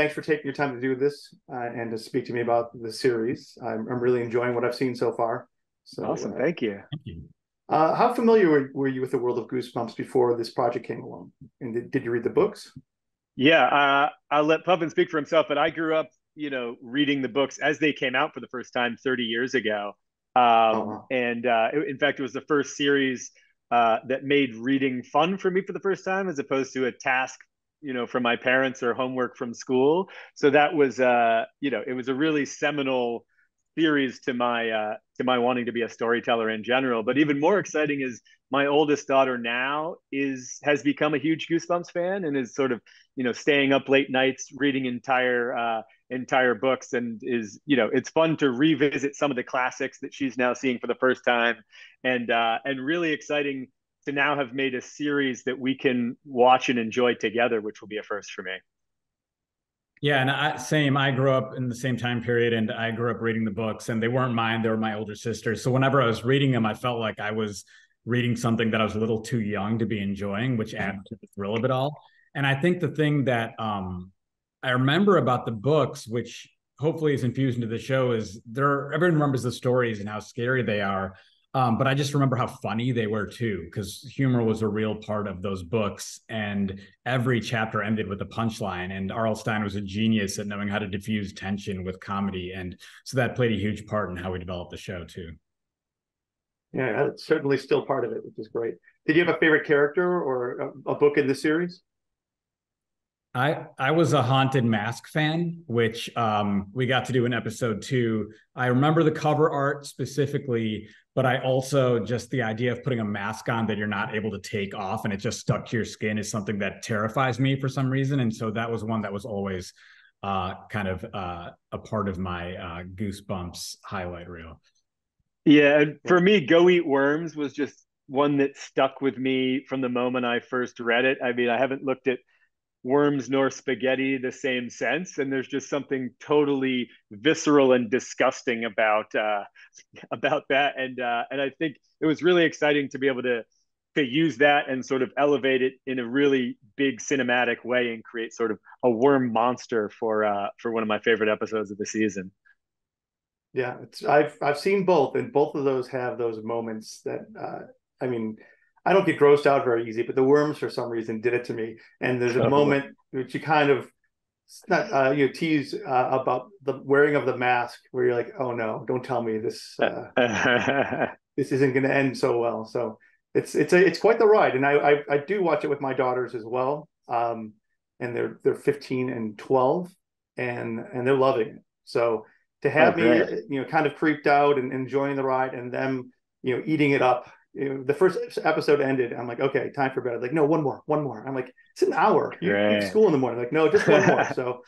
thanks for taking your time to do this and to speak to me about the series. I'm really enjoying what I've seen so far. So, Awesome. Thank you. Thank you. how familiar were you with the world of Goosebumps before this project came along? And did you read the books? Yeah, I'll let Pavun speak for himself, but I grew up, reading the books as they came out for the first time 30 years ago. Oh, wow. And in fact, it was the first series that made reading fun for me for the first time, as opposed to a task, from my parents or homework from school. So that was, it was a really seminal series to my wanting to be a storyteller in general. But even more exciting is my oldest daughter now has become a huge Goosebumps fan and is sort of staying up late nights reading entire books, and it's fun to revisit some of the classics that she's now seeing for the first time, and really exciting to now have made a series that we can watch and enjoy together, which will be a first for me. Yeah, and I grew up in the same time period, and I grew up reading the books, and they weren't mine, they were my older sister's. So whenever I was reading them, I felt like I was reading something that I was a little too young to be enjoying, which added to the thrill of it all. And I think the thing that I remember about the books, which hopefully is infused into the show, is everyone remembers the stories and how scary they are. But I just remember how funny they were too, because humor was a real part of those books. And every chapter ended with a punchline. And R.L. Stine was a genius at knowing how to diffuse tension with comedy. And so that played a huge part in how we developed the show too. Yeah, it's certainly still part of it, which is great. Did you have a favorite character or a book in the series? I was a Haunted Mask fan, which we got to do in episode 2. I remember the cover art specifically, but I also just the idea of putting a mask on that you're not able to take off and it just stuck to your skin is something that terrifies me for some reason. And so that was one that was always kind of a part of my Goosebumps highlight reel. Yeah, and for me, Go Eat Worms was just one that stuck with me from the moment I first read it. I mean, I haven't looked at worms nor spaghetti the same sense, and there's just something totally visceral and disgusting about that, and I think it was really exciting to be able to use that and sort of elevate it in a really big cinematic way and create sort of a worm monster for one of my favorite episodes of the season. Yeah, I've seen both, and both of those have those moments that I mean, I don't get grossed out very easy, but the worms for some reason did it to me. And there's a moment which you kind of not tease about the wearing of the mask, where you're like, oh no, don't tell me this this isn't going to end so well. So it's quite the ride, and I do watch it with my daughters as well, and they're 15 and 12, and they're loving it. So to have me kind of creeped out and enjoying the ride, and them eating it up. The first episode ended. I'm like, okay, time for bed. I'm like, no, one more. I'm like, it's an hour. You have school in the morning. Like, no, just one more. So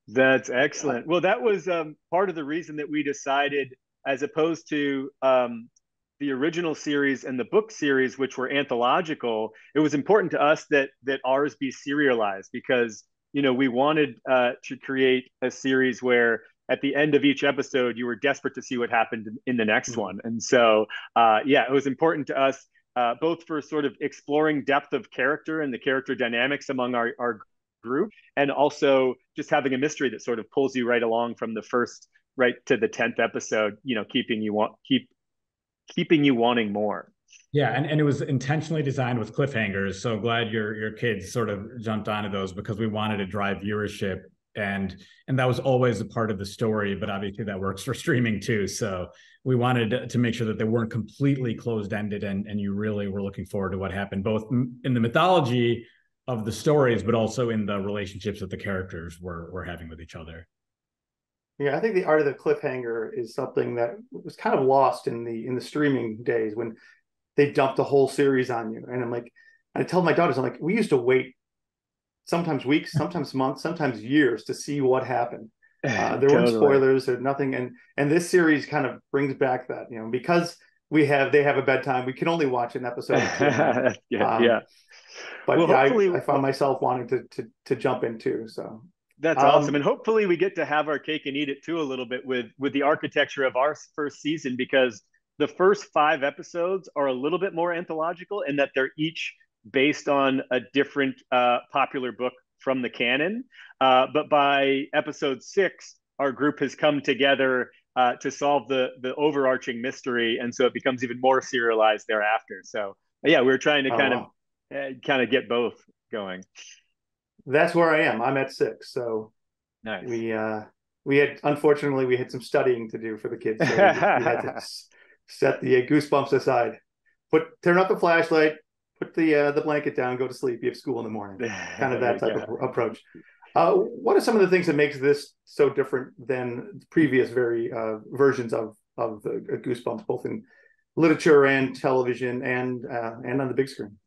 that's excellent. Well, that was part of the reason that we decided, as opposed to the original series and the book series, which were anthological, it was important to us that ours be serialized, because we wanted to create a series where at the end of each episode, you were desperate to see what happened in the next one. And so, it was important to us, both for sort of exploring depth of character and the character dynamics among our group, and also just having a mystery that sort of pulls you right along from the first right to the 10th episode, keeping you wanting more. Yeah, and it was intentionally designed with cliffhangers. So glad your kids sort of jumped onto those, because we wanted to drive viewership, and that was always a part of the story, but obviously that works for streaming too. So we wanted to make sure that they weren't completely closed-ended, and you really were looking forward to what happened, both in the mythology of the stories, but also in the relationships that the characters were having with each other. Yeah, I think the art of the cliffhanger is something that was kind of lost in the streaming days, when they dumped the whole series on you. And I tell my daughters, I'm like, we used to wait sometimes weeks, sometimes months, sometimes years to see what happened. There weren't spoilers or nothing. And this series kind of brings back that, because they have a bedtime, we can only watch an episode or two. But well, I found myself wanting to jump in too. So that's awesome. And hopefully we get to have our cake and eat it too a little bit with the architecture of our first season, because the first 5 episodes are a little bit more anthological in that they're each based on a different popular book from the canon. But by episode 6, our group has come together to solve the overarching mystery, and so it becomes even more serialized thereafter. So yeah, we're trying to kind of get both going. That's where I am. I'm at 6, so nice. We had, unfortunately, we had some studying to do for the kids, so we had to set the Goosebumps aside. Turn up the flashlight, put the blanket down, go to sleep. You have school in the morning. Kind of that type of approach. What are some of the things that makes this so different than previous versions of Goosebumps, both in literature and television and on the big screen?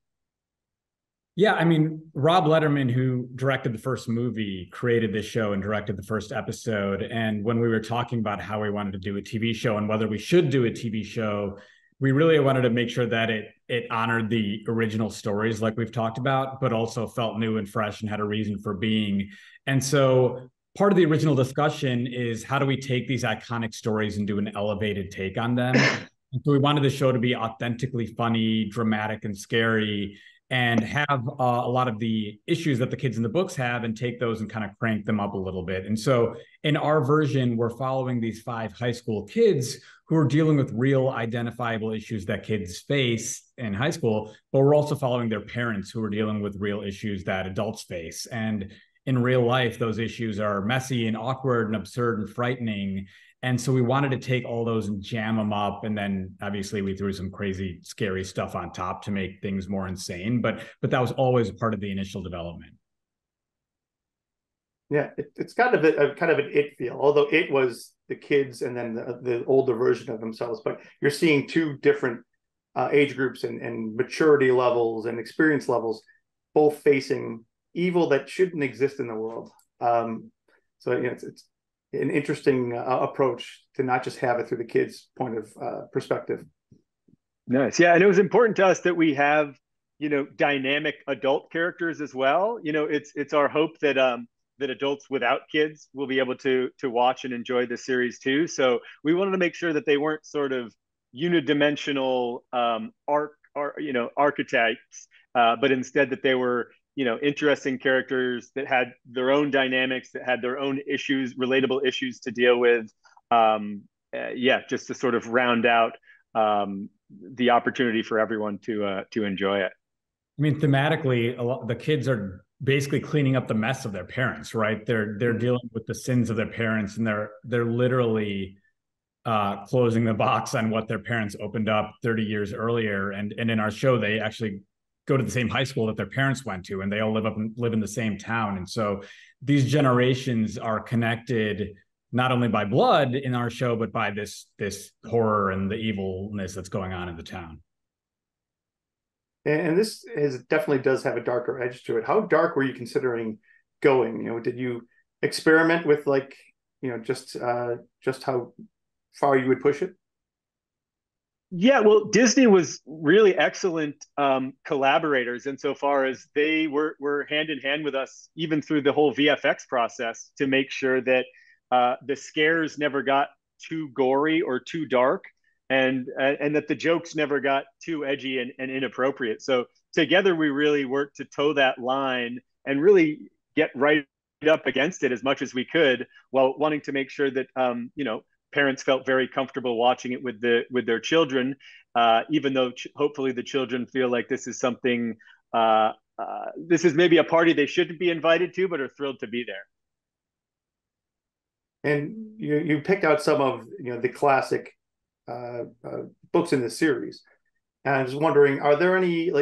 Yeah, I mean, Rob Letterman, who directed the first movie, created this show and directed the first episode. And when we were talking about how we wanted to do a TV show and whether we should do a TV show, we really wanted to make sure that it honored the original stories like we've talked about, but also felt new and fresh and had a reason for being. And so part of the original discussion is, how do we take these iconic stories and do an elevated take on them? And so we wanted the show to be authentically funny, dramatic, and scary, and have a lot of the issues that the kids in the books have and take those and kind of crank them up a little bit. And so in our version, we're following these 5 high school kids who are dealing with real identifiable issues that kids face in high school, but we're also following their parents who are dealing with real issues that adults face. And in real life, those issues are messy and awkward and absurd and frightening. And so we wanted to take all those and jam them up. And then obviously we threw some crazy, scary stuff on top to make things more insane. But that was always part of the initial development. Yeah, it's kind of an It feel, although It was the kids and then the older version of themselves. But you're seeing 2 different age groups and maturity levels and experience levels, both facing evil that shouldn't exist in the world. So it's an interesting approach to not just have it through the kids' point of perspective. Nice. Yeah, and it was important to us that we have, dynamic adult characters as well. It's our hope that that adults without kids will be able to watch and enjoy the series too. So we wanted to make sure that they weren't sort of unidimensional archetypes, but instead that they were interesting characters that had their own dynamics, that had their own issues, relatable issues to deal with. Just to sort of round out the opportunity for everyone to enjoy it. I mean, thematically, the kids are basically cleaning up the mess of their parents, right? They're dealing with the sins of their parents, and they're literally closing the box on what their parents opened up 30 years earlier. And in our show, they actually go to the same high school that their parents went to, and they all live in the same town. And so these generations are connected not only by blood in our show, but by this horror and the evilness that's going on in the town. And this definitely does have a darker edge to it. How dark were you considering going? Did you experiment with just how far you would push it? Yeah, well, Disney was really excellent collaborators insofar as they were hand in hand with us even through the whole VFX process to make sure that the scares never got too gory or too dark, and that the jokes never got too edgy and inappropriate. So together we really worked to toe that line and really get right up against it as much as we could, while wanting to make sure that parents felt very comfortable watching it with their children, even though hopefully the children feel like this is something, this is maybe a party they shouldn't be invited to, but are thrilled to be there. And you picked out some of the classic books in this series, and I was wondering, are there any,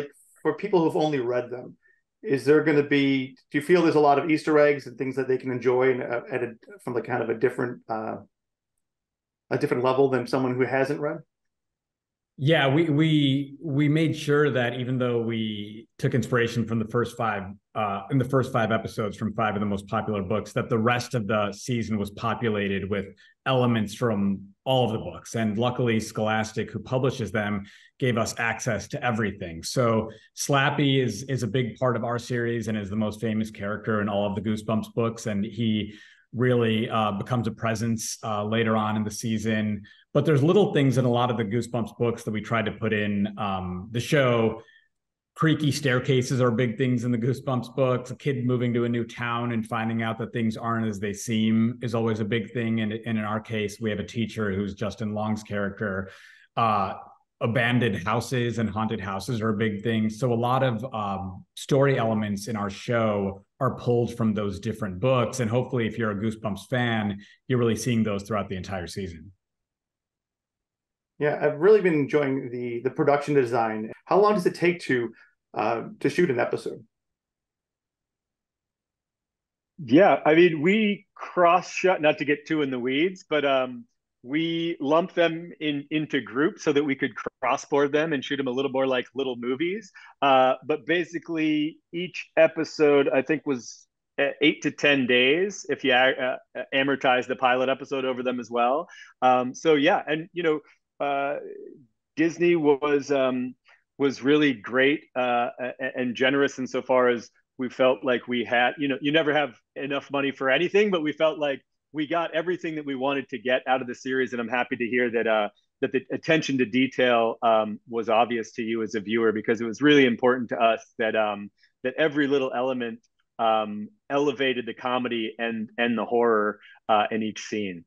for people who've only read them, is there going to be? Do you feel there's a lot of Easter eggs and things that they can enjoy from the kind of a different level than someone who hasn't read? Yeah, we made sure that even though we took inspiration from the first 5 episodes from 5 of the most popular books, that the rest of the season was populated with elements from all of the books. And luckily, Scholastic, who publishes them, gave us access to everything. So Slappy is a big part of our series and is the most famous character in all of the Goosebumps books. And he really becomes a presence later on in the season. But there's little things in a lot of the Goosebumps books that we tried to put in the show. creaky staircases are big things in the Goosebumps books. A kid moving to a new town and finding out that things aren't as they seem is always a big thing. And in our case, we have a teacher who's Justin Long's character. Abandoned houses and haunted houses are a big thing. So a lot of story elements in our show are pulled from those different books. And hopefully, if you're a Goosebumps fan, you're really seeing those throughout the entire season. Yeah, I've really been enjoying the production design. How long does it take to shoot an episode? Yeah, I mean, we cross-shot, not to get too in the weeds, but we lump them into groups so that we could cross-board them and shoot them a little more like little movies. But basically, each episode, I think, was 8 to 10 days if you amortize the pilot episode over them as well. So yeah, and Disney was really great and generous insofar as we felt like we had, you never have enough money for anything, but we felt like we got everything that we wanted to get out of the series. And I'm happy to hear that that the attention to detail was obvious to you as a viewer, because it was really important to us that that every little element elevated the comedy and the horror in each scene.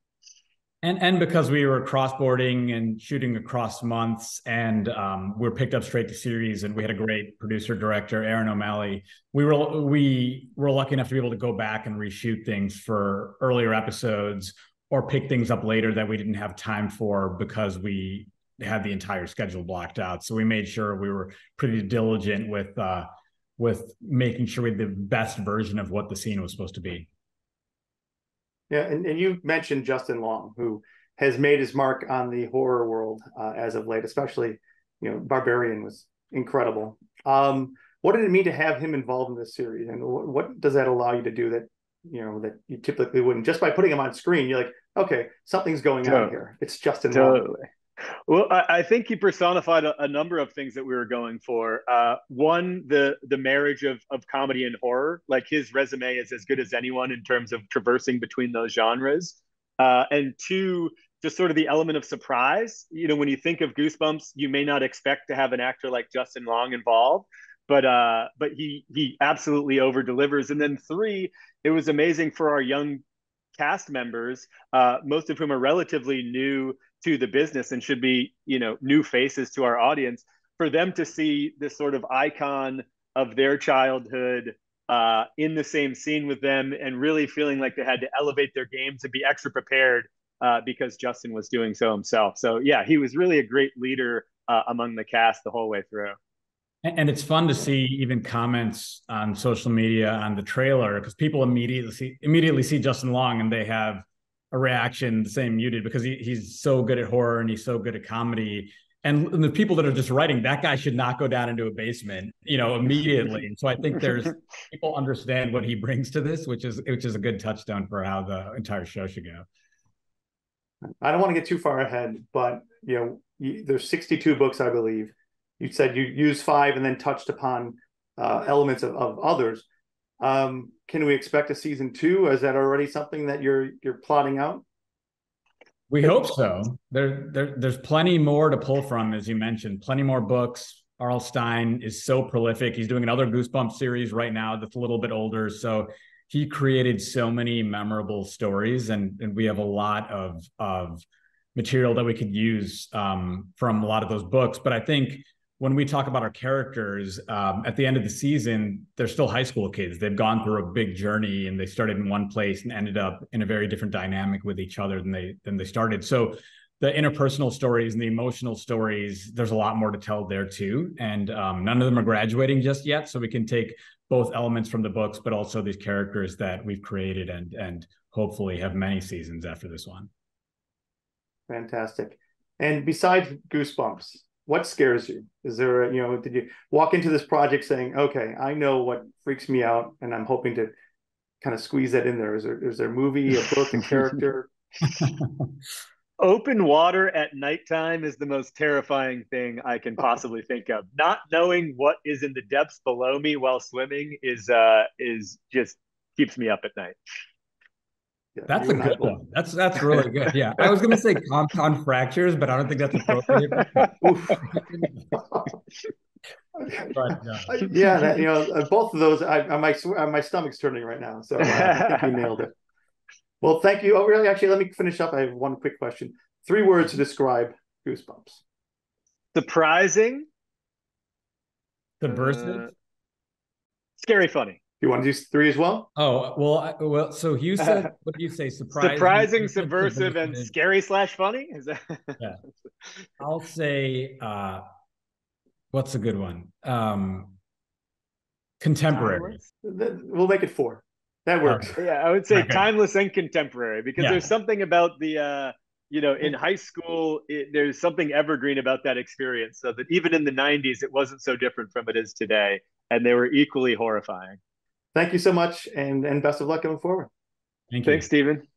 And because we were cross-boarding and shooting across months, and we were picked up straight to series, and we had a great producer director, Aaron O'Malley, we were lucky enough to be able to go back and reshoot things for earlier episodes or pick things up later that we didn't have time for because we had the entire schedule blocked out. So we made sure we were pretty diligent with making sure we had the best version of what the scene was supposed to be. Yeah, and you mentioned Justin Long, who has made his mark on the horror world as of late, especially, Barbarian was incredible. What did it mean to have him involved in this series, and what does that allow you to do that you typically wouldn't? Just by putting him on screen, you're like, okay, something's going on here. It's Justin Long. Well, I think he personified a number of things that we were going for. One, the marriage of comedy and horror. Like, his resume is as good as anyone in terms of traversing between those genres. And two, just sort of the element of surprise. When you think of Goosebumps, you may not expect to have an actor like Justin Long involved, but he absolutely over delivers. And then three, it was amazing for our young cast members, most of whom are relatively new to the business and should be, new faces to our audience, for them to see this sort of icon of their childhood in the same scene with them, and really feeling like they had to elevate their game to be extra prepared because Justin was doing so himself. So yeah, he was really a great leader among the cast the whole way through. And it's fun to see even comments on social media on the trailer, because people immediately see Justin Long and they have a reaction the same you did, because he's so good at horror and he's so good at comedy. And the people that are just writing, that guy should not go down into a basement, immediately. And so I think people understand what he brings to this, which is a good touchstone for how the entire show should go. I don't want to get too far ahead, but there's 62 books, I believe. You said you used 5 and then touched upon elements of others. Can we expect a season 2? Is that already something that you're plotting out? We hope so. There's plenty more to pull from, as you mentioned. Plenty more books. R.L. Stine is so prolific. He's doing another Goosebumps series right now that's a little bit older. So he created so many memorable stories, and we have a lot of material that we could use from a lot of those books. But I think when we talk about our characters, at the end of the season, they're still high school kids. They've gone through a big journey, and they started in one place and ended up in a very different dynamic with each other than they started. So the interpersonal stories and the emotional stories, there's a lot more to tell there too. And none of them are graduating just yet. So we can take both elements from the books, but also these characters that we've created and hopefully have many seasons after this one. Fantastic. And besides Goosebumps, what scares you? Is there, did you walk into this project saying, okay, I know what freaks me out, and I'm hoping to kind of squeeze that in there? Is there a movie, a book, a character? Open water at nighttime is the most terrifying thing I can possibly think of. Not knowing what is in the depths below me while swimming is just keeps me up at night. Yeah, that's a good one. That's really good. Yeah, I was going to say compound fractures, but I don't think that's appropriate. But Yeah, that, you know, both of those, my stomach's turning right now. So I think you nailed it. Well, thank you. Oh, really? Actually, let me finish up. I have one quick question. 3 words to describe Goosebumps. Surprising. subversive. Scary funny. You want to do 3 as well? Oh, well, so Hugh said, what did you say? Surprising, subversive, and scary/funny? Is that? Yeah. I'll say, what's a good one? Contemporary. We'll make it 4. That works. Okay. Yeah, I would say timeless and contemporary, because there's something about the, you know, in high school, there's something evergreen about that experience. So that even in the 90s, it wasn't so different from it is today. And they were equally horrifying. Thank you so much, and best of luck going forward. Thank you. Thanks, Stephen.